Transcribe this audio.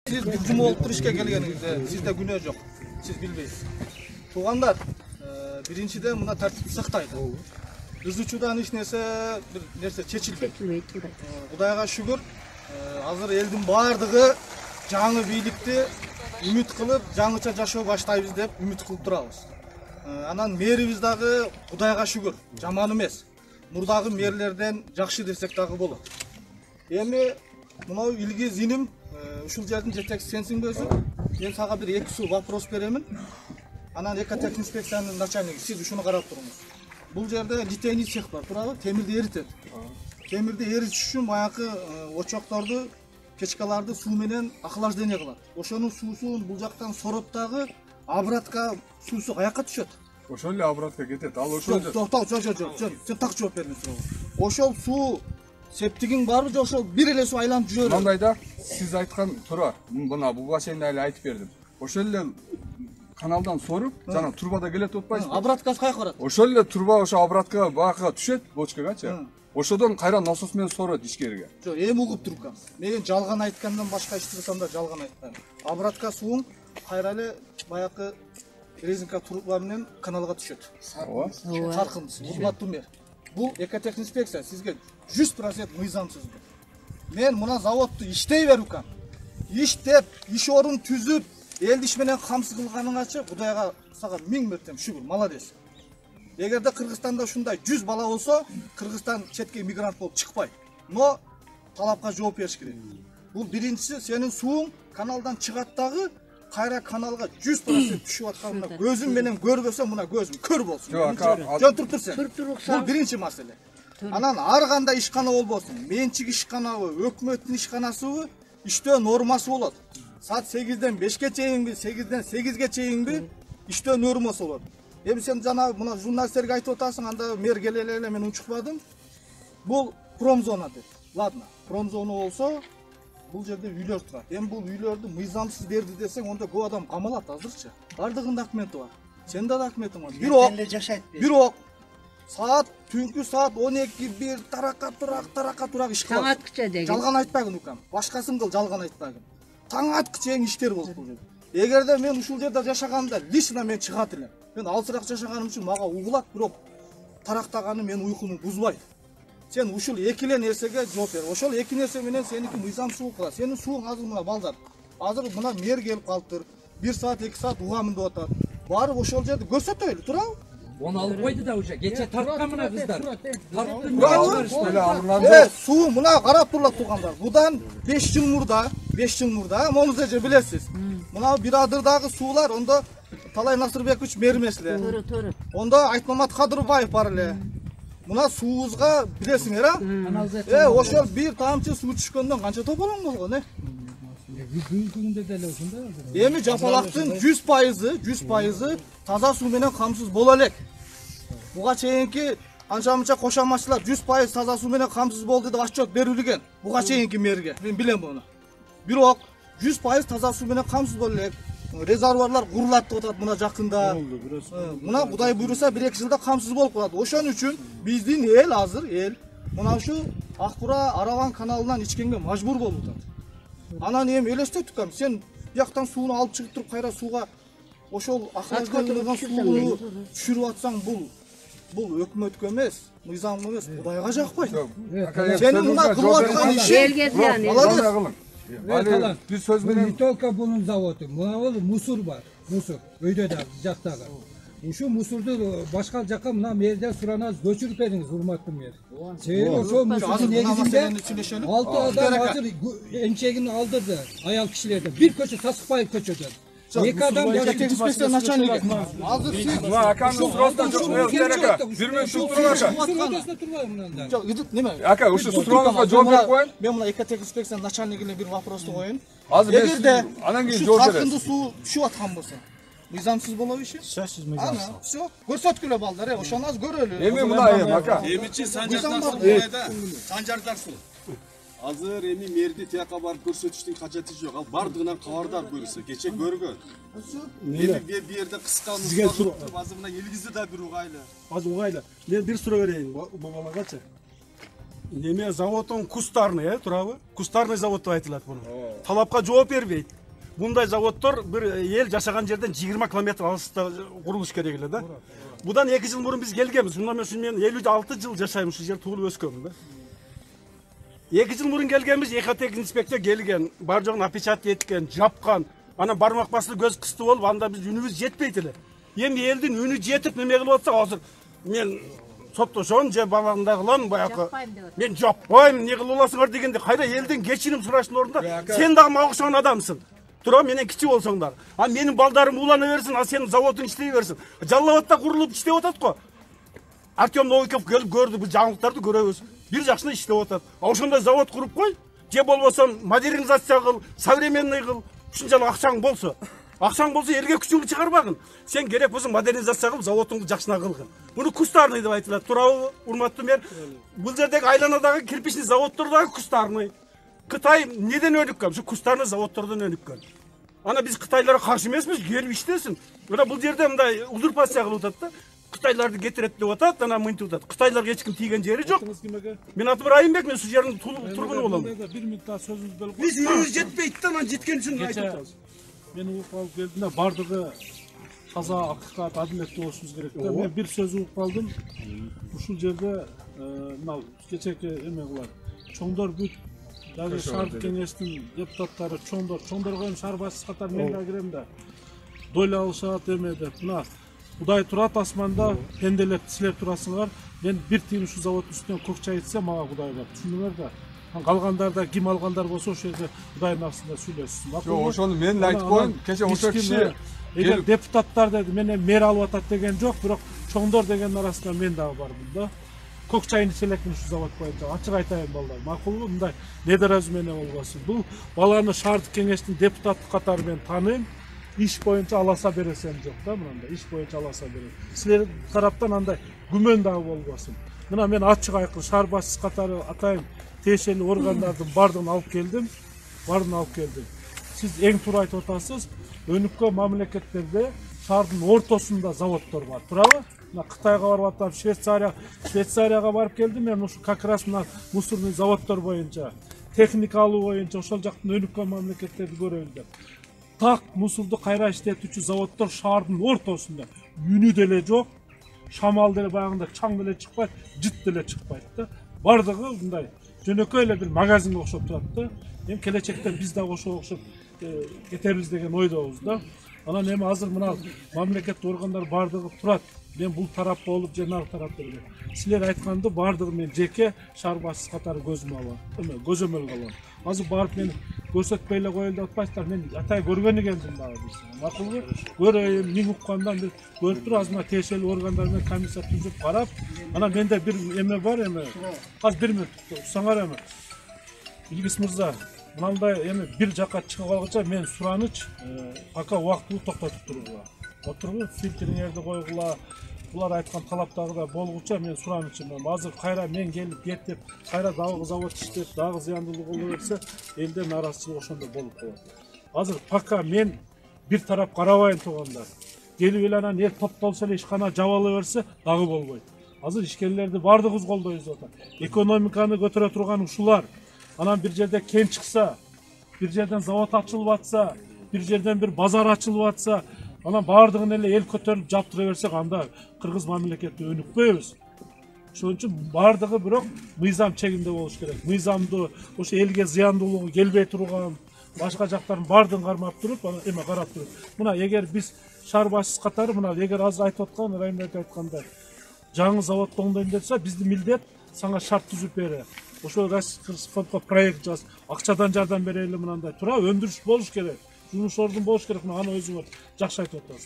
Siz bir cuma oldu işe gelgeningizde sizde günah yok. Siz bilbeysiz. Tuğanlar, birinciden buna tertip saktaydı. Biz uçudan hiç nerse çeçilmeydi. Kudayga şükür, hazır eldin bağırdığı жаңы бийликти ümit kılıp жаңыча жашоо баштайбыз деп ümit кылып турабыз. Анан мэрибиз дагы Кудайга шүгүр, жаман эмес. Мурдагы мэрлерден жакшы десек дагы болот. Эми мынау илги зиним ушул жердин жетекчиси сенсиңби өзү? Мен сага бир 2 суу вопрос беремин. Анан экотехинспекциянын начальниги сиз ушуну карап туруңуз. Бул жерде литейный цех бар, туурабы? Темирди эритет. Темирди эритиш үчүн баягы очокторду, печкаларды суу менен охлаждение кылат. Ошонун суусун бул жактан сороп дагы обратка суусу каяка түшөт? Ошол эле обратка кетет. Ал ошол жок, сен так жооп бериңиз суроо. Ошол суу септигиң барбы же ошол бир эле суу айланып жүрөбү? Мындай да, сиз айткан туура. Мына бул бассейнде эле айтып бердим. Ошол эле каналдан соруп, жана турбада келет отпайсызбы? Обраткасы каяка барат? Ошол эле турба ошо обраткага бакыга түшөт, бочкагачы. Ошодон кайра насос менен сорот ишкерге. Жок, эми угуп турукам. Мен жалган айткандан башка иш кылсам да жалган айткан. Обратка сууң кайра эле баягы резинка турба менен каналга түшөт. Ооба. Саркындысы, урматтуу мэр. Бул экотехинспекция сизге 100% мыйзамсыздык. Мен мына заводду иштей берукам. Иштеп, иш орун түзүп, эл иш менен камсыз кылганыңачы Кудайга сага 1000 мертем шүгүр, молодец. Эгерде Кыргызстанда ушундай 100 бала болсо, Кыргызстан четке мигрант болуп чыкпайт. Но талапка жооп бериш керек. Бул биринчиси, сенин сууң каналдан чыгат дагы кайра каналга 100% түшүп атканына көзүм менен көрбөсөм, мына көзүм көр болсун. Жөн туруп тур сен. Бул биринчи маселе. Анан ар кандай ишкана болбосун, менчик ишканабы, өкмөттүн ишканасыбы, иштөө нормасы болот. Саат 8ден 5ке чейинби, 8ден 8ге чейинби иштөө нормасы болот. Эми сен жана мына журналисттерге айтып атасың, анда мэр келе эле мен унчукпадым. Бул промзона деп. Ладно, промзона болсо бул жерде үйлөр турат. Эми бул үйлөрдү мыйзамсыз берди десең, онда көп адам камалат азырчы. Бардыгынын документи бар. Сенде да документиң бар. Бирок саат түнкү саат 12-1 таракка турак иш кылат. Таң аткыча деген. Жалган айтпагын укам. Башкасын кыл, жалган айтпагын. Таң аткыча иштер болуп бул жерде. Эгерде мен ушул жерде жашаганда лично мен чыгат элем. Мен алсыраак жашаганым үчүн мага угулат, бирок тарактаганы мен уйкумду бузбайт. Сен ушул эки эле нерсеге жооп бер. Ошол эки нерсе менен сеники мыйзамсыз кылат. Сенин сууң азыр мына балдар. Азыр мына мэр келип калыптыр. 1 саат 2 саат угамын деп атат. Барып ошол жерди көрсөтөйлү, туурабы? Onu alıp koydu da hoca. Geçe tartkan mına kızlar. Tarttın Суу мына карап турула тургандар. Будан 5 жыл мурда, монуз эже билесиз. Мына Бирадырдагы суулар, ондо Талай Насырбекович мэр эмес эле. Туура. Ондо Айтмамат Кадырбаев бар эле. Мына суубузга билесиңер, а? Ошол бир тамчы суу түшкөндөн канча тополоң болгон, Бүгүнгүндө деле ушунда. Эми жапалактын 100% таза суу менен камсыз боло элек. Буга чейинки анча-мынча кошоматчылар 100% таза суу менен камсыз болду деп отчет берилген. Буга чейинки мэрге. Мен билем буну. Бирок 100% таза суу менен камсыз боло элек. Резервуарлар курулат деп атат мына жакында. Мына Кудай буйруса 1-2 жылда камсыз болуп калат. Ошон үчүн биздин эл азыр мына ушу Акбура Араван каналынан ичкенге мажбур болуп атат. Анан эми элестетикам, сен бияктан сууну алып чыгып туруп кайра сууга ошол охлажденияланган сууну түшүрүп атсаң, бул өкмөткө эмес, мыйзамга эмес, Кудайга жакпайт. Сенин мына кылып аткан ишиң Али бир сөз менен Не только bunun заводу, мына мусор бар, мусор. Өйдө да жактагы. Ушу мусорду башка жакка мына мэрден суранабыз, көчүрүп бериңиз, урматтуу мэр. Себеби ошол мусордун негизинде 6 адам азыр эмчегин алдырды, аял кишилерден. Бир көчө Сасыкбаев көчөдөн. 2 адам инспекция начальниги. Азыр сиз акаңыз просто жооп керек. 1 минут турган. Жок, неме? Ака, ушу сурооңузга жооп берип коеюн. Мен мына экотехинспекция начальнигине бир вопросту коеюн. Азыр эгерде анан кийин жооп берет. Таркынды суу түшүп аткан болсо, мыйзамсыз болобу иши? Сөзсүз мыйзамсыз. Всё, көрсөткүлө балдар, ошону аз көрөлү. Эми мына ака. Эмичи Санжардар суу. Азыр эми мэрди тияка барып көрсөтүштүн кажети жок. Ал бардыгынан кабардар көрсө, кече көргөн. Эми бир жерде кыска нускалып, азыр мына элгизди да бир угайлы. Азыр угайлы. Мен бир суроо берейин балагачы. Неме заводдун кустарный, туурабы? Кустарный завод деп айтылат буну. Талапка жооп бербейт. Мындай заводдор бир эл жашаган жерден 20 километр алыста курулуш керек эле да. Будан 2 жыл мурун биз келгенбиз. Мына мен 56 жыл жашайм ушул жерде туулуп өскөнмүн да. 2 жыл мурун келгенбиз, экотек инспектор келген, бар жогун опечат эткен, жапкан. Анан бармак басылып көз кысты болуп, анда биз үнүбүз жетпейт эле. Эми элдин үнү жетип неме кылып атса, азыр мен соттошом же балаңда кылам баягы. Мен жаппайм, эмне кылып аласыңар дегенде, кайда элдин кечирим сураштын ордунда сен дагы мага окшогон адамсың. Тура менен кичи болсоңдар. А менин балдарым улана берсин, а сенин заводуң иштей берсин. Жалал Абадта курулуп иштеп атат го. Артем Новиков келип көрдү, бул жаңылыктарды көрөбүз. Бир жакшына иштеп атат. А ошондой завод куруп кой, же болбосо модернизация кыл, современный кыл. Ушунчалык акчаң болсо. Акчаң болсо элге күчүңдү чыгарбагын. Сен керек болсо модернизация кылып, заводуңду жакшына кылгын. Буну кустарный деп айтылат. Туурабы, урматтуу мэр? Бул жердеги айланадагы кирпичный заводдор дагы кустарный. Кытай неден өнүккөн? Ушу кустарный заводдордон өнүккөн. Ана биз кытайларга каршы эмеспиз, келип иштесин. Мына бул жерде мындай узурпация кылып атат да. Кытайларды кетирет деп атат, ана мынтип атат. Кытайларга эч ким тийген жери жок. Мен атым Райымбек, мен ушул жердин тургуну болом. 1 минутта сөзүңүз бөлүп. Биз үйүбүз жетпейт да, анан жеткен үчүн айтып атабыз. Мен угуп алып келдим да, бардыгы таза, акыйкат, адилеттүү болушубуз керек да. Мен бир сөз угуп калдым. Ушул жерде мына кечеки эме кылат. Чоңдор бүт дагы шаардык кеңештин депутаттары чоңдорго эми шаар башчысы катары мен да кирем да. Дойлап алышат эме деп. Мына Кудай турат асманда, пенделер силер турасыңар. Мен бир тиын ушу заводдун үстүнөн көк чай ичсем, мага Кудай бар. Түшүнүңөр да. Калгандар да ким алгандар болсо ошол жерде Кудайдын астында сүйлөшсүн. Жок, ошону мен айтып коеюн. Кече ошо киши эгер депутаттар деди, менен мэр алып атат деген жок, бирок чоңдор деген арасында мен дагы бармын да. Көк чайын ичелекмин ушу завод боюнча. Ачык айтайын балдар. Макулбу, мындай недоразумение болбосун. Бул баланы шаардык кеңештин депутаты катары мен тааныйм. Иш боюнча аласа бересем жок да, мындай иш боюнча аласа берем. Силер тараптан андай күмөн дагы болбосун. Мына мен ачык айкын шаар башчысы катары атайын тиешелүү органдардын бардыгын алып келдим. Сиз эң туура айтып атасыз. Өнүккөн мамлекеттерде шаардын ортосунда заводдор бар. Туурабы? Мына Кытайга барып атам, Швейцарияга барып келдим. Мен ушу как раз мына мусорный заводдор боюнча, техника алуу боюнча ошол жактын өнүккөн мамлекеттерди көрөйүн деп. Так мусорду кайра иштетүүчү заводдор шаардын ортосунда. Үнү деле жок, шамал деле баягында чаң деле чыкпайт, жыт деле чыкпайт да. Бардыгы мындай жөнөкөй эле бир магазинге окшоп турат да. Эми келечекте биз дагы ошого окшоп кетербиз деген ойдобуз да. Анан эми азыр мына мамлекет органдар бардыгы турат. Мен бул тарап болуп, жанагы тарапта эле. Силер айтканды бардыгы мен жеке шаар башчысы катары көзүмө алам. Көзөмөлгө алам. Азыр барып мен көрсөтпөй эле коелу деп атпайсыздар. Мен атай көргөн экенмин дагы дейсиң. Макулбу? Көрөйүн, миң уккандан бир көрүп туруп, азыр мына тиешелүү органдар менен комиссия түзүп карап, анан менде бир эме бар эми. Азыр 1 минут турсаңар эми. Илгиз мырза, мындай эми бир жакка чыгып алгыча мен сураныч пока убактылуу токтотуп тургула. Отургу фильтриңерди койгула. Булар айткан талаптагыдай болгуча мен суранычымын. Азыр кайра мен келип кеттеп, кайра дагы завод иштеп, дагы зыяндуулук боло берсе, элде нааразычылык ошондой болуп калат. Азыр пока мен бир тарап карабайын туугандар. Келип эле анан эл топтолсо эле ишкана жабыла берсе, дагы болбойт. Азыр ишкерлерди бардыгыбыз колдойбуз атат. Экономиканы көтөрө турган ушулар. Анан бир жерде кен чыкса, бир жерден завод ачылып атса, бир жерден бир базар ачылып атса, анан бардыгын эле эл көтөрүп жаптыра берсек, анда кыргыз мамлекетте өнүкпөйбүз. Ошон үчүн бардыгы бирок мыйзам чегинде болуш керек. Мыйзамды ошо элге зыяндуулугу келбей турган, башка жактарын бардыгын кармап туруп, эме карап туруп. Мына эгер биз шаар башчысы катары, мына эгер азыр айтып аткан Райымбек айткандай жаңы завод оңдойм десе, биздин милдет сага шарт түзүп бере. Ошо фондко проект жаз, акчадан жардам берели мынандай. Тура өндүрүш болуш керек. Жумуш ордун болуш керек, аны өзүңөр жакшы айтып атасыз.